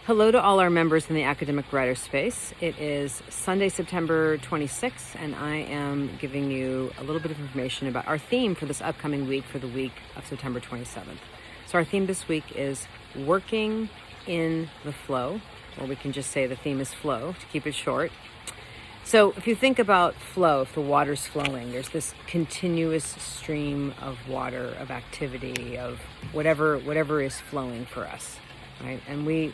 Hello to all our members in the academic writer space. It is Sunday, September 26th, and I am giving you a little bit of information about our theme for this upcoming week, for the week of September 27th. So our theme this week is working in the flow, or we can just say the theme is flow to keep it short. So if you think about flow, if the water's flowing, there's this continuous stream of water, of activity, of whatever is flowing for us, right? And we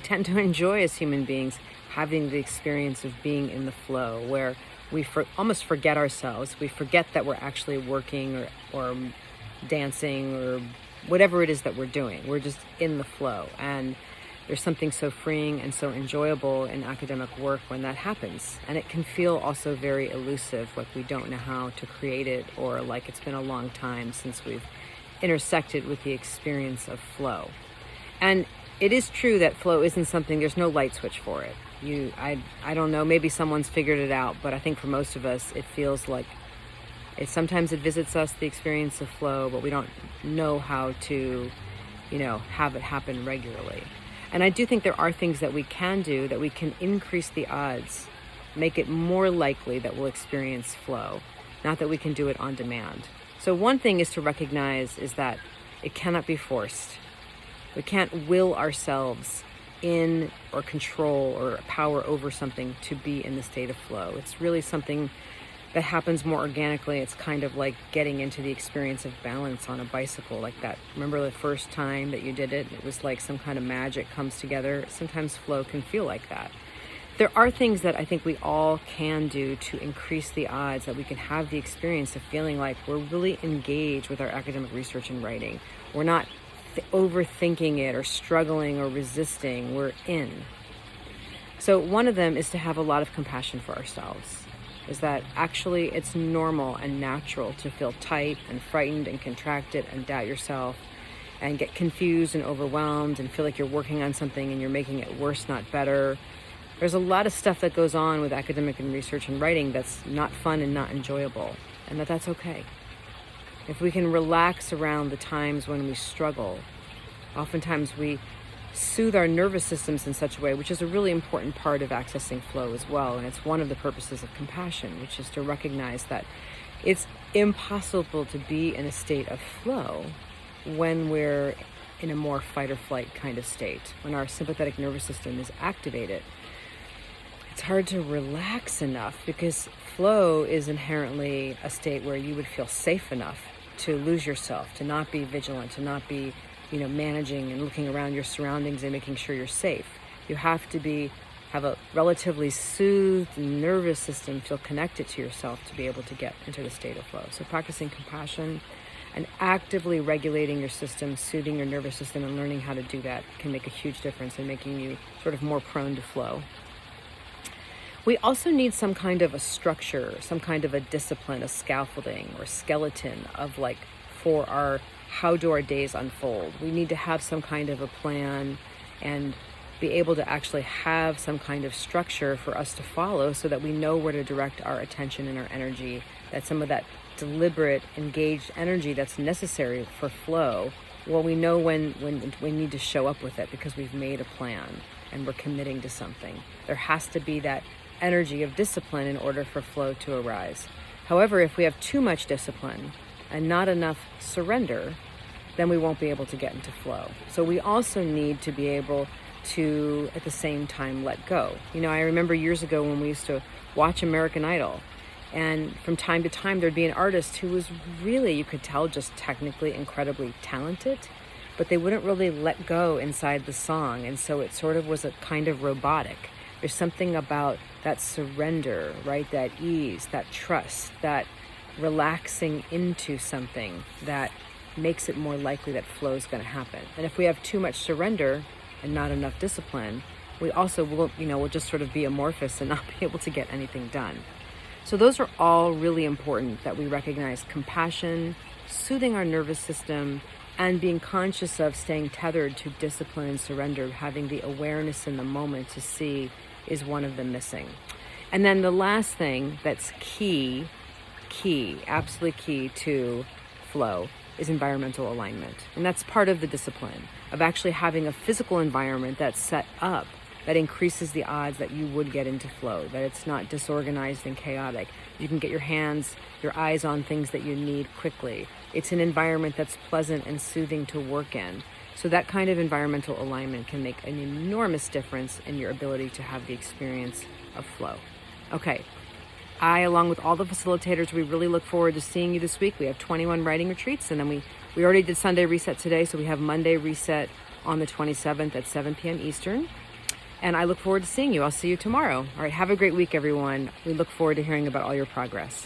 tend to enjoy, as human beings, having the experience of being in the flow, where we almost forget ourselves. We forget that we're actually working or dancing or whatever it is that we're doing. We're just in the flow. And there's something so freeing and so enjoyable in academic work when that happens. And it can feel also very elusive, like we don't know how to create it, or like it's been a long time since we've intersected with the experience of flow. And it is true that flow isn't something, there's no light switch for it. I don't know, maybe someone's figured it out, but I think for most of us, it feels like sometimes it visits us, the experience of flow, but we don't know how to, have it happen regularly. And I do think there are things that we can do that we can increase the odds, make it more likely that we'll experience flow, not that we can do it on demand. So one thing is to recognize is that it cannot be forced. We can't will ourselves in or control or power over something to be in the state of flow. It's really something that happens more organically. It's kind of like getting into the experience of balance on a bicycle like that. Remember the first time that you did it? It was like some kind of magic comes together. Sometimes flow can feel like that. There are things that I think we all can do to increase the odds that we can have the experience of feeling like we're really engaged with our academic research and writing. We're not overthinking it or struggling or resisting. We're in. So one of them is to have a lot of compassion for ourselves. Is that actually it's normal and natural to feel tight and frightened and contracted and doubt yourself and get confused and overwhelmed and feel like you're working on something and you're making it worse, not better. There's a lot of stuff that goes on with academic and research and writing that's not fun and not enjoyable, and that's okay. If we can relax around the times when we struggle, oftentimes we soothe our nervous systems in such a way, which is a really important part of accessing flow as well. And it's one of the purposes of compassion, which is to recognize that it's impossible to be in a state of flow when we're in a more fight or flight kind of state. When our sympathetic nervous system is activated, it's hard to relax enough, because flow is inherently a state where you would feel safe enough to lose yourself, to not be vigilant, to not be, managing and looking around your surroundings and making sure you're safe. You have to have a relatively soothed nervous system, feel connected to yourself to be able to get into the state of flow. So practicing compassion and actively regulating your system, soothing your nervous system, and learning how to do that can make a huge difference in making you sort of more prone to flow. We also need some kind of a structure, some kind of a discipline, a scaffolding or skeleton of how do our days unfold. We need to have some kind of a plan and be able to actually have some kind of structure for us to follow so that we know where to direct our attention and our energy, that some of that deliberate, engaged energy that's necessary for flow, well, we know when we need to show up with it because we've made a plan and we're committing to something. There has to be that energy of discipline in order for flow to arise. However, if we have too much discipline and not enough surrender, then we won't be able to get into flow. So we also need to be able to, at the same time, let go. I remember years ago when we used to watch American Idol, and from time to time there'd be an artist who was really, you could tell, just technically incredibly talented, but they wouldn't really let go inside the song, and so it sort of was a kind of robotic. There's something about that surrender, right? That ease, that trust, that relaxing into something that makes it more likely that flow is going to happen. And if we have too much surrender and not enough discipline, we also we'll just sort of be amorphous and not be able to get anything done. So those are all really important, that we recognize compassion, soothing our nervous system, and being conscious of staying tethered to discipline and surrender, having the awareness in the moment to see, is one of them missing. And then the last thing that's key, absolutely key to flow is environmental alignment. And that's part of the discipline of actually having a physical environment that's set up that increases the odds that you would get into flow, that it's not disorganized and chaotic. You can get your hands, your eyes on things that you need quickly. It's an environment that's pleasant and soothing to work in. So that kind of environmental alignment can make an enormous difference in your ability to have the experience of flow. Okay, I, along with all the facilitators, we really look forward to seeing you this week. We have 21 writing retreats, and then we already did Sunday Reset today, so we have Monday Reset on the 27th at 7 p.m. Eastern. And I look forward to seeing you. I'll see you tomorrow. All right, have a great week, everyone. We look forward to hearing about all your progress.